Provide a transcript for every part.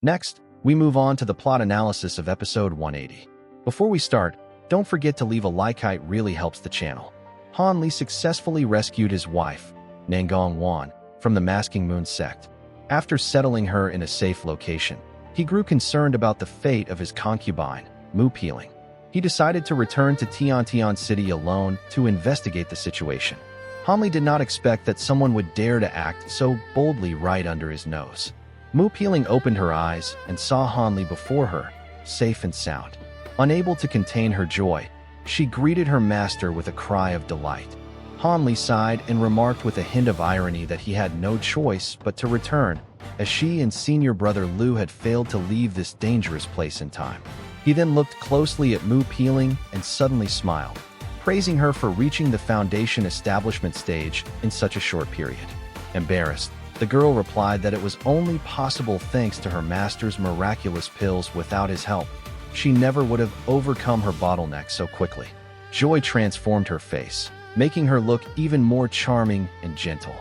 Next, we move on to the plot analysis of episode 180. Before we start, don't forget to leave a like, it really helps the channel. Han Li successfully rescued his wife, Nangong Wan, from the Masking Moon sect. After settling her in a safe location, he grew concerned about the fate of his concubine, Mu Peiling. He decided to return to Tiantian City alone to investigate the situation. Han Li did not expect that someone would dare to act so boldly right under his nose. Mu Peiling opened her eyes and saw Han Li before her, safe and sound. Unable to contain her joy, she greeted her master with a cry of delight. Han Li sighed and remarked with a hint of irony that he had no choice but to return, as she and senior brother Lu had failed to leave this dangerous place in time. He then looked closely at Mu Peiling and suddenly smiled, praising her for reaching the Foundation establishment stage in such a short period. Embarrassed, the girl replied that it was only possible thanks to her master's miraculous pills. Without his help, she never would have overcome her bottleneck so quickly. Joy transformed her face, making her look even more charming and gentle.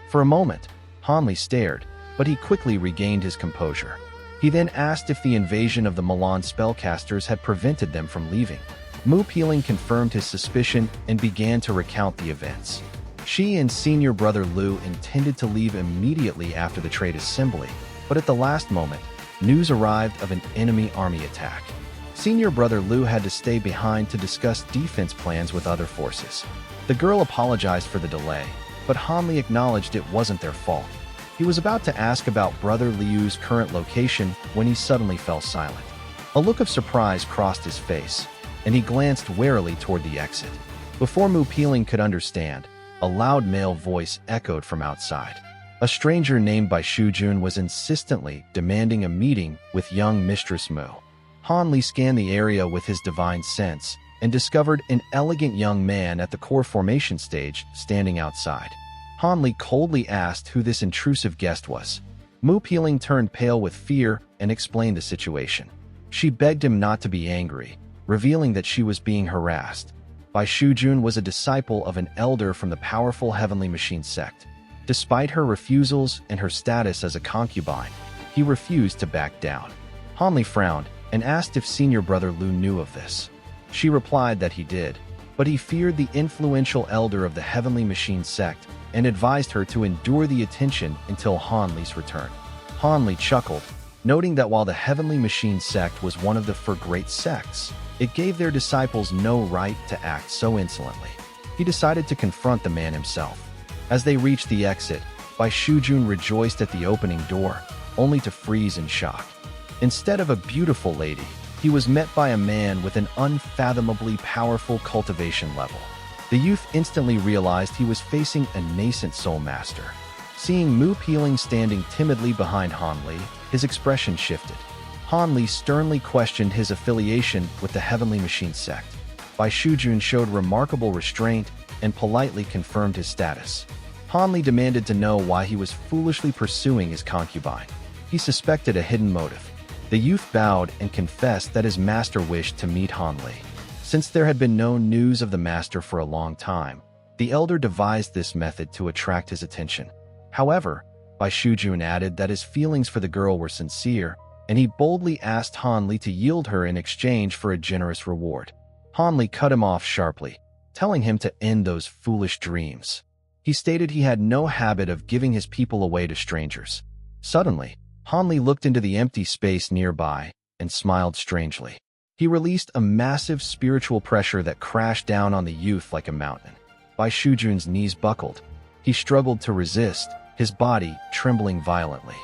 For a moment, Han Li stared, but he quickly regained his composure. He then asked if the invasion of the Moulan spellcasters had prevented them from leaving. Mu Peiling confirmed his suspicion and began to recount the events. She and senior brother Lu intended to leave immediately after the trade assembly, but at the last moment, news arrived of an enemy army attack. Senior brother Lu had to stay behind to discuss defense plans with other forces. The girl apologized for the delay, but Han Li acknowledged it wasn't their fault. He was about to ask about brother Liu's current location when he suddenly fell silent. A look of surprise crossed his face, and he glanced warily toward the exit. Before Mu Peiling could understand, a loud male voice echoed from outside. A stranger named Bai Shujun was insistently demanding a meeting with young Mistress Mu. Han Li scanned the area with his divine sense and discovered an elegant young man at the core formation stage standing outside. Han Li coldly asked who this intrusive guest was. Mu Peiling turned pale with fear and explained the situation. She begged him not to be angry, revealing that she was being harassed. Bai Shujun was a disciple of an elder from the powerful Heavenly Machine Sect. Despite her refusals and her status as a concubine, he refused to back down. Han Li frowned and asked if senior brother Lu knew of this. She replied that he did, but he feared the influential elder of the Heavenly Machine Sect and advised her to endure the attention until Han Li's return. Han Li chuckled, noting that while the Heavenly Machine Sect was one of the four great sects, it gave their disciples no right to act so insolently. He decided to confront the man himself. As they reached the exit, Bai Shujun rejoiced at the opening door, only to freeze in shock. Instead of a beautiful lady, he was met by a man with an unfathomably powerful cultivation level. The youth instantly realized he was facing a Nascent Soul master. Seeing Mu Peiling standing timidly behind Han Li, his expression shifted. Han Li sternly questioned his affiliation with the Heavenly Machine Sect. Bai Shujun showed remarkable restraint and politely confirmed his status. Han Li demanded to know why he was foolishly pursuing his concubine. He suspected a hidden motive. The youth bowed and confessed that his master wished to meet Han Li. Since there had been no news of the master for a long time, the elder devised this method to attract his attention. However, Bai Shujun added that his feelings for the girl were sincere, and he boldly asked Han Li to yield her in exchange for a generous reward. Han Li cut him off sharply, telling him to end those foolish dreams. He stated he had no habit of giving his people away to strangers. Suddenly, Han Li looked into the empty space nearby and smiled strangely. He released a massive spiritual pressure that crashed down on the youth like a mountain. Bai Shujun's knees buckled. He struggled to resist, his body trembling violently.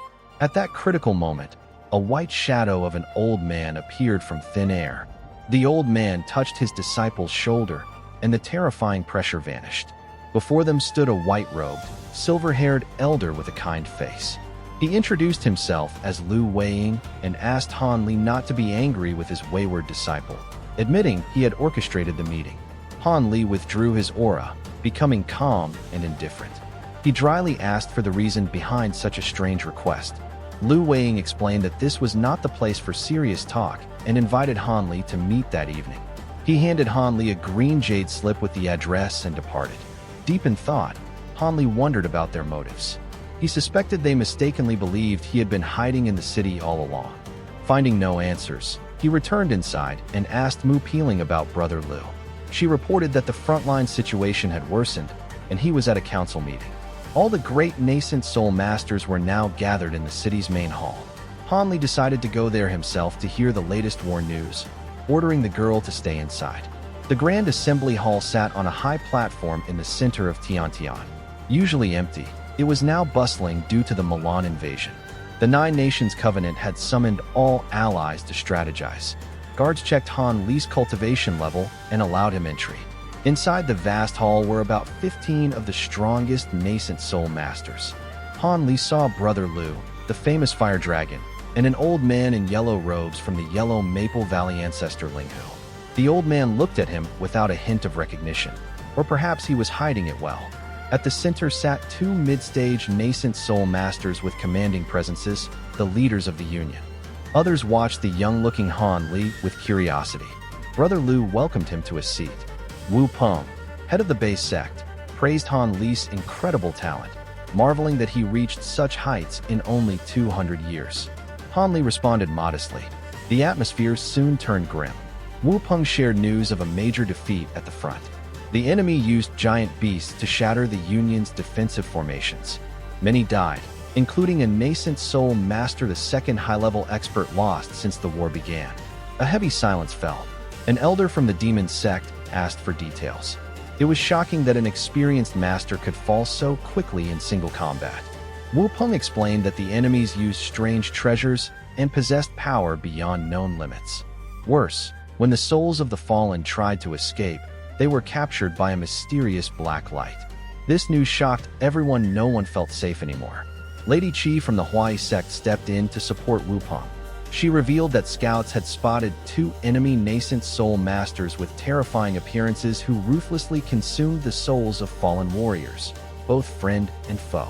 At that critical moment, a white shadow of an old man appeared from thin air. The old man touched his disciple's shoulder, and the terrifying pressure vanished. Before them stood a white-robed, silver-haired elder with a kind face. He introduced himself as Lu Weiying and asked Han Li not to be angry with his wayward disciple, admitting he had orchestrated the meeting. Han Li withdrew his aura, becoming calm and indifferent. He dryly asked for the reason behind such a strange request. Lu Weiying explained that this was not the place for serious talk and invited Han Li to meet that evening. He handed Han Li a green jade slip with the address and departed. Deep in thought, Han Li wondered about their motives. He suspected they mistakenly believed he had been hiding in the city all along. Finding no answers, he returned inside and asked Mu Peiling about Brother Lu. She reported that the frontline situation had worsened, and he was at a council meeting. All the great Nascent Soul masters were now gathered in the city's main hall. Han Li decided to go there himself to hear the latest war news, ordering the girl to stay inside. The Grand Assembly Hall sat on a high platform in the center of Tiantian. Usually empty, it was now bustling due to the Moulan invasion. The Nine Nations Covenant had summoned all allies to strategize. Guards checked Han Li's cultivation level and allowed him entry. Inside the vast hall were about 15 of the strongest Nascent Soul masters. Han Li saw Brother Lu, the famous fire dragon, and an old man in yellow robes from the Yellow Maple Valley Ancestor Linghu. The old man looked at him without a hint of recognition, or perhaps he was hiding it well. At the center sat two mid-stage Nascent Soul masters with commanding presences, the leaders of the Union. Others watched the young-looking Han Li with curiosity. Brother Lu welcomed him to a seat. Wu Peng, head of the Bai sect, praised Han Li's incredible talent, marveling that he reached such heights in only 200 years. Han Li responded modestly. The atmosphere soon turned grim. Wu Peng shared news of a major defeat at the front. The enemy used giant beasts to shatter the Union's defensive formations. Many died, including a Nascent Soul master, the second high-level expert lost since the war began. A heavy silence fell. An elder from the Demon Sect asked for details. It was shocking that an experienced master could fall so quickly in single combat. Wu Peng explained that the enemies used strange treasures and possessed power beyond known limits. Worse, when the souls of the fallen tried to escape, they were captured by a mysterious black light. This news shocked everyone. No one felt safe anymore. Lady Qi from the Huai sect stepped in to support Wu Peng. She revealed that scouts had spotted two enemy Nascent Soul masters with terrifying appearances who ruthlessly consumed the souls of fallen warriors, both friend and foe.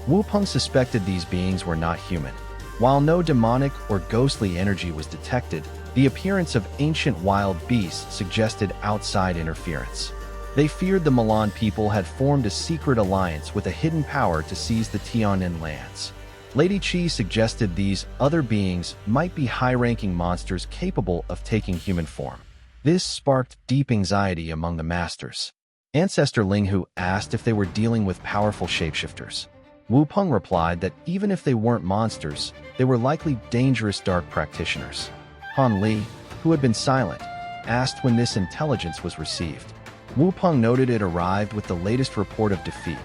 Wu Peng suspected these beings were not human. While no demonic or ghostly energy was detected, the appearance of ancient wild beasts suggested outside interference. They feared the Moulan people had formed a secret alliance with a hidden power to seize the Tiantian lands. Lady Qi suggested these other beings might be high-ranking monsters capable of taking human form. This sparked deep anxiety among the masters. Ancestor Linghu asked if they were dealing with powerful shapeshifters. Wu Peng replied that even if they weren't monsters, they were likely dangerous dark practitioners. Han Li, who had been silent, asked when this intelligence was received. Wu Peng noted it arrived with the latest report of defeat.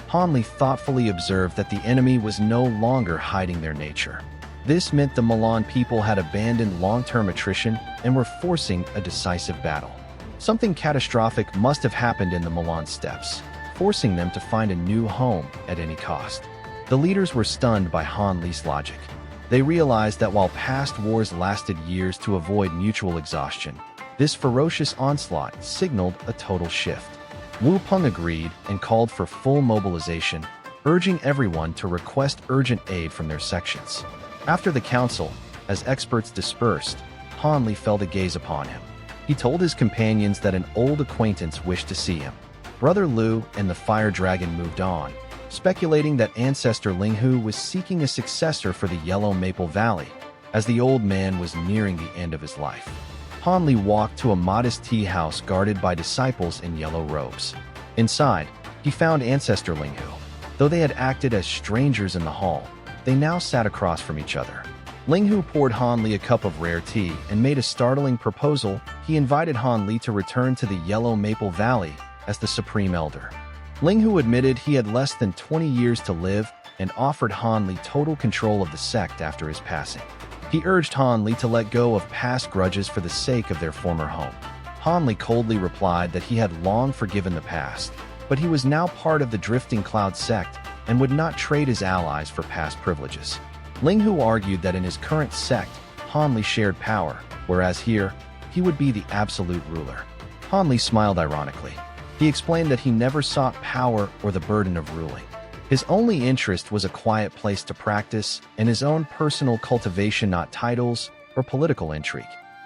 Han Li thoughtfully observed that the enemy was no longer hiding their nature. This meant the Moulan people had abandoned long-term attrition and were forcing a decisive battle. Something catastrophic must have happened in the Moulan steppes, forcing them to find a new home at any cost. The leaders were stunned by Han Li's logic. They realized that while past wars lasted years to avoid mutual exhaustion, this ferocious onslaught signaled a total shift. Wu Peng agreed and called for full mobilization, urging everyone to request urgent aid from their sections. After the council, as experts dispersed, Han Li felt a gaze upon him. He told his companions that an old acquaintance wished to see him. Brother Lu and the fire dragon moved on, speculating that Ancestor Linghu was seeking a successor for the Yellow Maple Valley, as the old man was nearing the end of his life. Han Li walked to a modest tea house guarded by disciples in yellow robes. Inside, he found Ancestor Linghu. Though they had acted as strangers in the hall, they now sat across from each other. Linghu poured Han Li a cup of rare tea and made a startling proposal. He invited Han Li to return to the Yellow Maple Valley as the Supreme Elder. Linghu admitted he had less than 20 years to live and offered Han Li total control of the sect after his passing. He urged Han Li to let go of past grudges for the sake of their former home. Han Li coldly replied that he had long forgiven the past, but he was now part of the Drifting Cloud Sect and would not trade his allies for past privileges. Linghu argued that in his current sect, Han Li shared power, whereas here, he would be the absolute ruler. Han Li smiled ironically. He explained that he never sought power or the burden of ruling. His only interest was a quiet place to practice and his own personal cultivation, not titles or political intrigue.